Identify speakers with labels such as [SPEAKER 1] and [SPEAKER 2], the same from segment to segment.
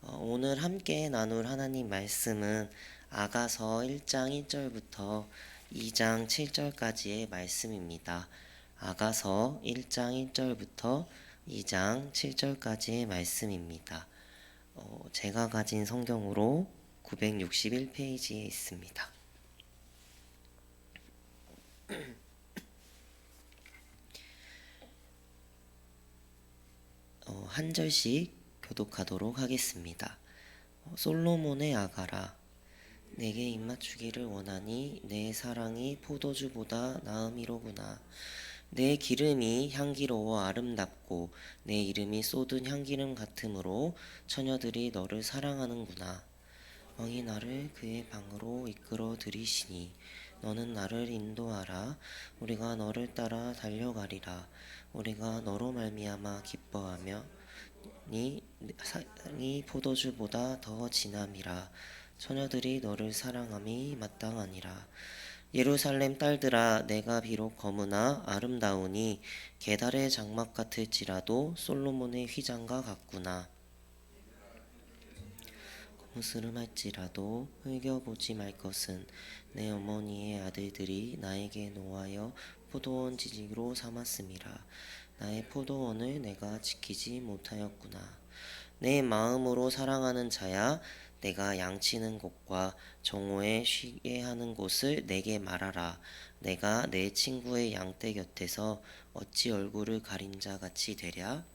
[SPEAKER 1] 오늘 함께 나눌 하나님 말씀은 아가서 1장 1절부터 2장 7절까지의 말씀입니다. 아가서 1장 1절부터 2장 7절까지의 말씀입니다. 제가 가진 성경으로 961페이지에 있습니다. 한 절씩 교독하도록 하겠습니다. 솔로몬의 아가라, 내게 입맞추기를 원하니 내 사랑이 포도주보다 나음이로구나. 내 기름이 향기로워 아름답고 내 이름이 쏟은 향기름 같으므로 처녀들이 너를 사랑하는구나. 왕이 나를 그의 방으로 이끌어 들이시니 너는 나를 인도하라. 우리가 너를 따라 달려가리라. 우리가 너로 말미암아 기뻐하며 네 사랑이 포도주보다 더 진함이라. 처녀들이 너를 사랑함이 마땅하니라. 예루살렘 딸들아, 내가 비록 검으나 아름다우니 게달의 장막 같을지라도 솔로몬의 휘장과 같구나. 거스름할지라도 흘겨보지 말 것은 내 어머니의 아들들이 나에게 노하여 포도원 지지로 삼았음이라. 나의 포도원을 내가 지키지 못하였구나. 내 마음으로 사랑하는 자야, 내가 양치는 곳과 정오에 쉬게 하는 곳을 내게 말하라. 내가 내 친구의 양떼 곁에서 어찌 얼굴을 가린 자 같이 되랴?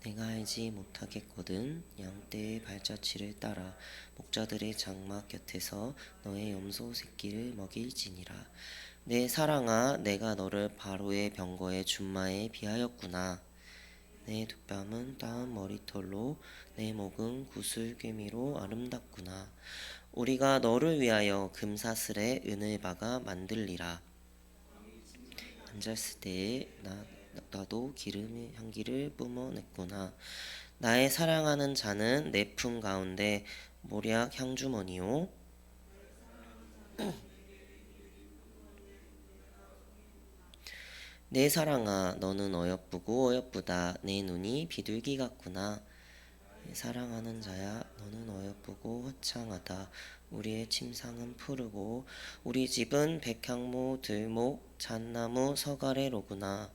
[SPEAKER 1] 내가 알지 못하겠거든. 양떼의 발자취를 따라 목자들의 장막 곁에서 너의 염소 새끼를 먹일지니라. 내 사랑아, 내가 너를 바로의 병거의 준마에 비하였구나. 내 뒷밤은 따은 머리털로 내 목은 구슬꿰미로 아름답구나. 우리가 너를 위하여 금사슬에 은을 박아 만들리라. 앉았을 때에 나도 기름의 향기를 뿜어냈구나. 나의 사랑하는 자는 내 품 가운데 모략 향주머니요. 내 사랑아, 너는 어여쁘고 어여쁘다. 내 눈이 비둘기 같구나. 내 사랑하는 자야, 너는 어여쁘고 화창하다. 우리의 침상은 푸르고 우리 집은 백향무, 들목, 잣나무, 서가래로구나.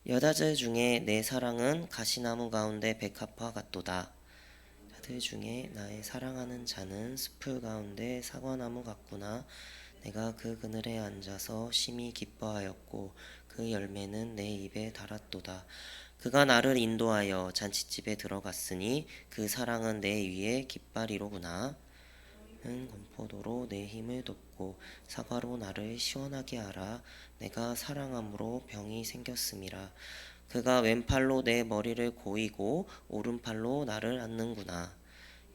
[SPEAKER 1] 여자들 중에 내 사랑은 가시나무 가운데 백합화 같도다. 자들 중에 나의 사랑하는 자는 숲풀 가운데 사과나무 같구나. 내가 그 그늘에 앉아서 심히 기뻐하였고 그 열매는 내 입에 달았도다. 그가 나를 인도하여 잔치집에 들어갔으니 그 사랑은 내 위에 깃발이로구나. 은 건포도로 내 힘을 돋고 사과로 나를 시원하게 하라. 내가 사랑함으로 병이 생겼음이라. 그가 왼팔로 내 머리를 고이고 오른팔로 나를 안는구나.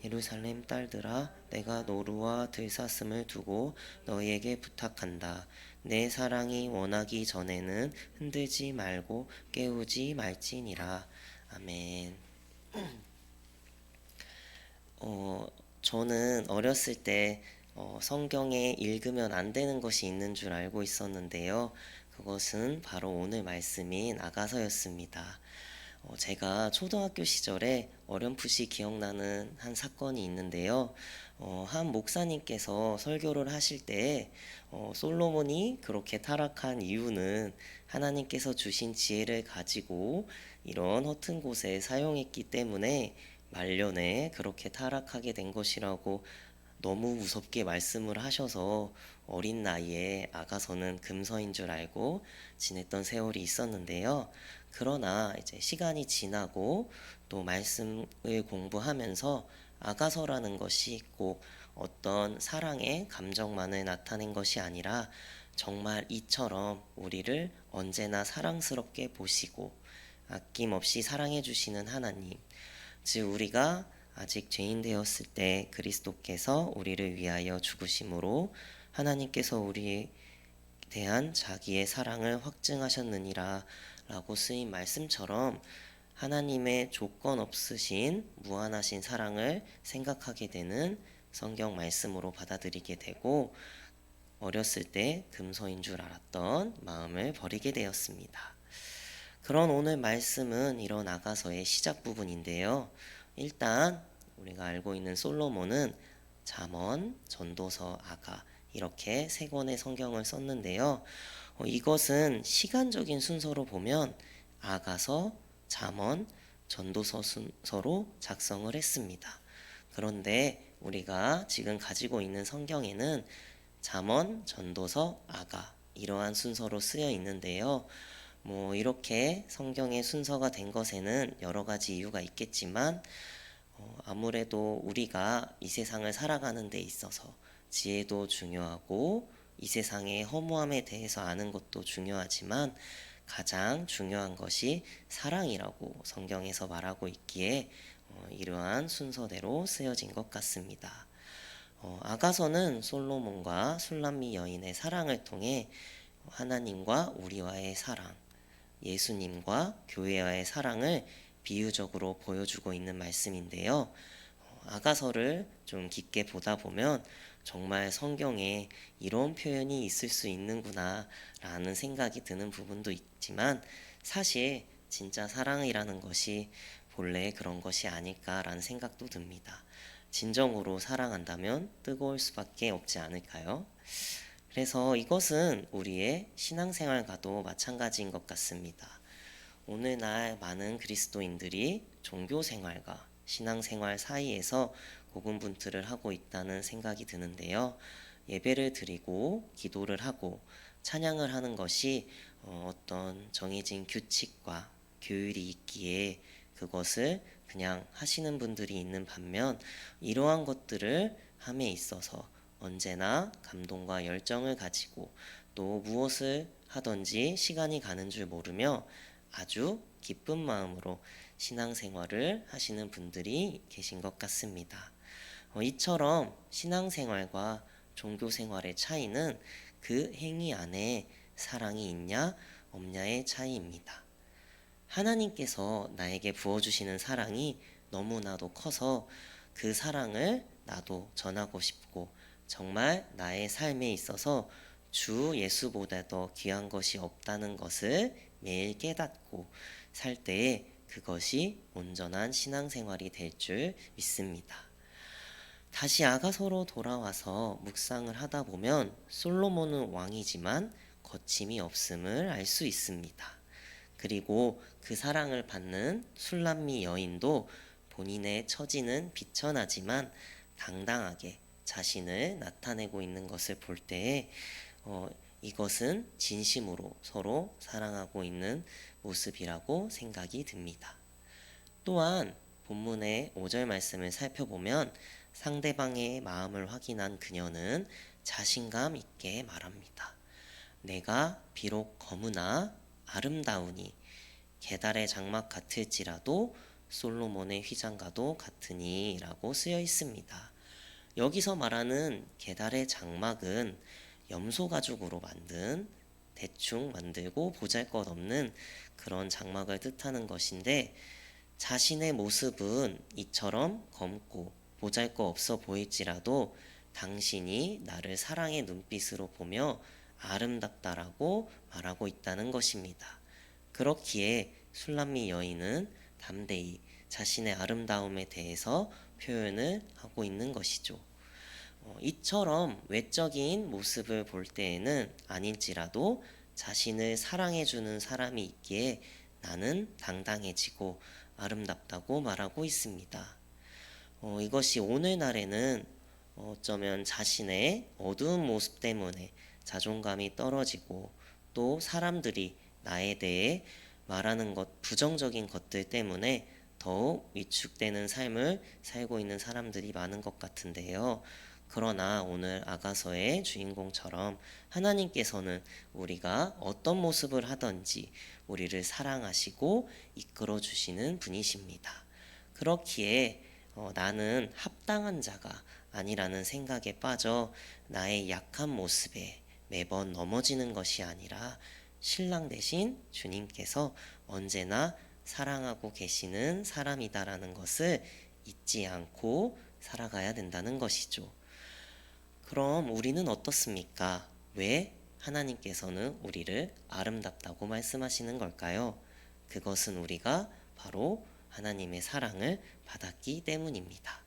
[SPEAKER 1] 예루살렘 딸들아, 내가 노루와 들사슴을 두고 너희에게 부탁한다. 내 사랑이 원하기 전에는 흔들지 말고 깨우지 말지니라. 아멘. 저는 어렸을 때 성경에 읽으면 안 되는 것이 있는 줄 알고 있었는데요. 그것은 바로 오늘 말씀인 아가서였습니다. 제가 초등학교 시절에 어렴풋이 기억나는 한 사건이 있는데요. 한 목사님께서 설교를 하실 때 솔로몬이 그렇게 타락한 이유는 하나님께서 주신 지혜를 가지고 이런 허튼 곳에 사용했기 때문에 말년에 그렇게 타락하게 된 것이라고 너무 무섭게 말씀을 하셔서 어린 나이에 아가서는 금서인 줄 알고 지냈던 세월이 있었는데요. 그러나 이제 시간이 지나고 또 말씀을 공부하면서 아가서라는 것이 꼭 어떤 사랑의 감정만을 나타낸 것이 아니라 정말 이처럼 우리를 언제나 사랑스럽게 보시고 아낌없이 사랑해 주시는 하나님, 즉 우리가 아직 죄인 되었을 때 그리스도께서 우리를 위하여 죽으심으로 하나님께서 우리에 대한 자기의 사랑을 확증하셨느니라 라고 쓰인 말씀처럼 하나님의 조건 없으신 무한하신 사랑을 생각하게 되는 성경 말씀으로 받아들이게 되고 어렸을 때 금서인 줄 알았던 마음을 버리게 되었습니다. 그런 오늘 말씀은 이런 아가서의 시작 부분인데요. 일단 우리가 알고 있는 솔로몬은 잠언, 전도서, 아가 이렇게 세 권의 성경을 썼는데요. 이것은 시간적인 순서로 보면 아가서, 잠언, 전도서 순서로 작성을 했습니다. 그런데 우리가 지금 가지고 있는 성경에는 잠언, 전도서, 아가 이러한 순서로 쓰여 있는데요. 이렇게 성경의 순서가 된 것에는 여러 가지 이유가 있겠지만 아무래도 우리가 이 세상을 살아가는 데 있어서 지혜도 중요하고 이 세상의 허무함에 대해서 아는 것도 중요하지만 가장 중요한 것이 사랑이라고 성경에서 말하고 있기에 이러한 순서대로 쓰여진 것 같습니다. 아가서는 솔로몬과 술람미 여인의 사랑을 통해 하나님과 우리와의 사랑, 예수님과 교회와의 사랑을 비유적으로 보여주고 있는 말씀인데요. 아가서를 좀 깊게 보다 보면 정말 성경에 이런 표현이 있을 수 있는구나 라는 생각이 드는 부분도 있지만 사실 진짜 사랑이라는 것이 본래 그런 것이 아닐까라는 생각도 듭니다. 진정으로 사랑한다면 뜨거울 수밖에 없지 않을까요? 그래서 이것은 우리의 신앙생활과도 마찬가지인 것 같습니다. 오늘날 많은 그리스도인들이 종교생활과 신앙생활 사이에서 고군분투를 하고 있다는 생각이 드는데요. 예배를 드리고 기도를 하고 찬양을 하는 것이 어떤 정해진 규칙과 규율이 있기에 그것을 그냥 하시는 분들이 있는 반면 이러한 것들을 함에 있어서 언제나 감동과 열정을 가지고 또 무엇을 하든지 시간이 가는 줄 모르며 아주 기쁜 마음으로 신앙생활을 하시는 분들이 계신 것 같습니다. 이처럼 신앙생활과 종교생활의 차이는 그 행위 안에 사랑이 있냐 없냐의 차이입니다. 하나님께서 나에게 부어주시는 사랑이 너무나도 커서 그 사랑을 나도 전하고 싶고 정말 나의 삶에 있어서 주 예수보다 더 귀한 것이 없다는 것을 매일 깨닫고 살 때에 그것이 온전한 신앙생활이 될 줄 믿습니다. 다시 아가서로 돌아와서 묵상을 하다 보면 솔로몬은 왕이지만 거침이 없음을 알 수 있습니다. 그리고 그 사랑을 받는 술람미 여인도 본인의 처지는 비천하지만 당당하게 자신을 나타내고 있는 것을 볼 때에 이것은 진심으로 서로 사랑하고 있는 모습이라고 생각이 듭니다. 또한 본문의 5절 말씀을 살펴보면 상대방의 마음을 확인한 그녀는 자신감 있게 말합니다. 내가 비록 검으나 아름다우니 게달의 장막 같을지라도 솔로몬의 휘장과도 같으니 라고 쓰여 있습니다. 여기서 말하는 게달의 장막은 염소 가죽으로 만든 대충 만들고 보잘것없는 그런 장막을 뜻하는 것인데 자신의 모습은 이처럼 검고 보잘것없어 보일지라도 당신이 나를 사랑의 눈빛으로 보며 아름답다라고 말하고 있다는 것입니다. 그렇기에 술람미 여인은 담대히 자신의 아름다움에 대해서 표현을 하고 있는 것이죠. 이처럼 외적인 모습을 볼 때에는 아닐지라도 자신을 사랑해주는 사람이 있기에 나는 당당해지고 아름답다고 말하고 있습니다. 이것이 오늘날에는 어쩌면 자신의 어두운 모습 때문에 자존감이 떨어지고 또 사람들이 나에 대해 말하는 것, 부정적인 것들 때문에 더욱 위축되는 삶을 살고 있는 사람들이 많은 것 같은데요. 그러나 오늘 아가서의 주인공처럼 하나님께서는 우리가 어떤 모습을 하든지 우리를 사랑하시고 이끌어 주시는 분이십니다. 그렇기에 나는 합당한 자가 아니라는 생각에 빠져 나의 약한 모습에 매번 넘어지는 것이 아니라 신랑 대신 주님께서 언제나 사랑하고 계시는 사람이다라는 것을 잊지 않고 살아가야 된다는 것이죠. 그럼 우리는 어떻습니까? 왜 하나님께서는 우리를 아름답다고 말씀하시는 걸까요? 그것은 우리가 바로 하나님의 사랑을 받았기 때문입니다.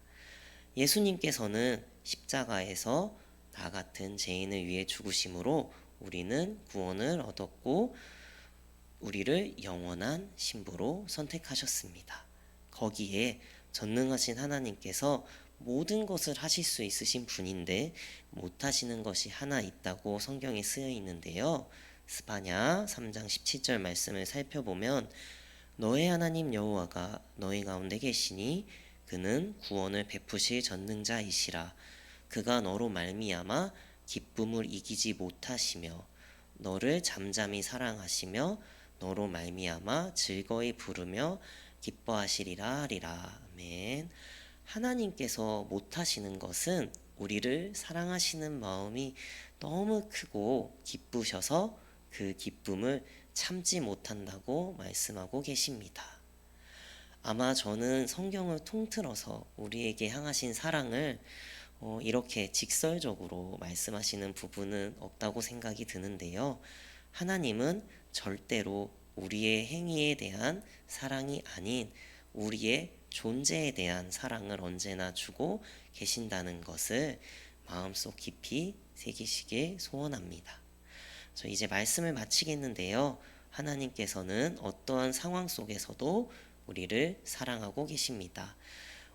[SPEAKER 1] 예수님께서는 십자가에서 나 같은 죄인을 위해 죽으심으로 우리는 구원을 얻었고 우리를 영원한 신부로 선택하셨습니다. 거기에 전능하신 하나님께서 모든 것을 하실 수 있으신 분인데 못하시는 것이 하나 있다고 성경에 쓰여 있는데요. 스바냐 3장 17절 말씀을 살펴보면 너의 하나님 여호와가 너희 가운데 계시니 그는 구원을 베푸실 전능자이시라. 그가 너로 말미암아 기쁨을 이기지 못하시며 너를 잠잠히 사랑하시며 너로 말미암아 즐거이 부르며 기뻐하시리라 하리라. 아멘. 하나님께서 못하시는 것은 우리를 사랑하시는 마음이 너무 크고 기쁘셔서 그 기쁨을 참지 못한다고 말씀하고 계십니다. 아마 저는 성경을 통틀어서 우리에게 향하신 사랑을 이렇게 직설적으로 말씀하시는 부분은 없다고 생각이 드는데요. 하나님은 절대로 우리의 행위에 대한 사랑이 아닌 우리의 존재에 대한 사랑을 언제나 주고 계신다는 것을 마음속 깊이 새기시길 소원합니다. 저 이제 말씀을 마치겠는데요. 하나님께서는 어떠한 상황 속에서도 우리를 사랑하고 계십니다.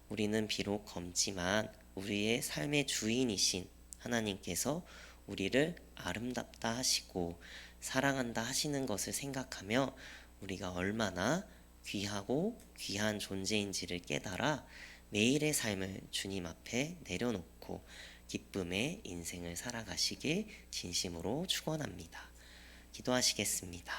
[SPEAKER 1] 우리는 비록 검지만 우리의 삶의 주인이신 하나님께서 우리를 아름답다 하시고 사랑한다 하시는 것을 생각하며 우리가 얼마나 귀하고 귀한 존재인지를 깨달아 매일의 삶을 주님 앞에 내려놓고 기쁨의 인생을 살아가시길 진심으로 축원합니다. 기도하시겠습니다.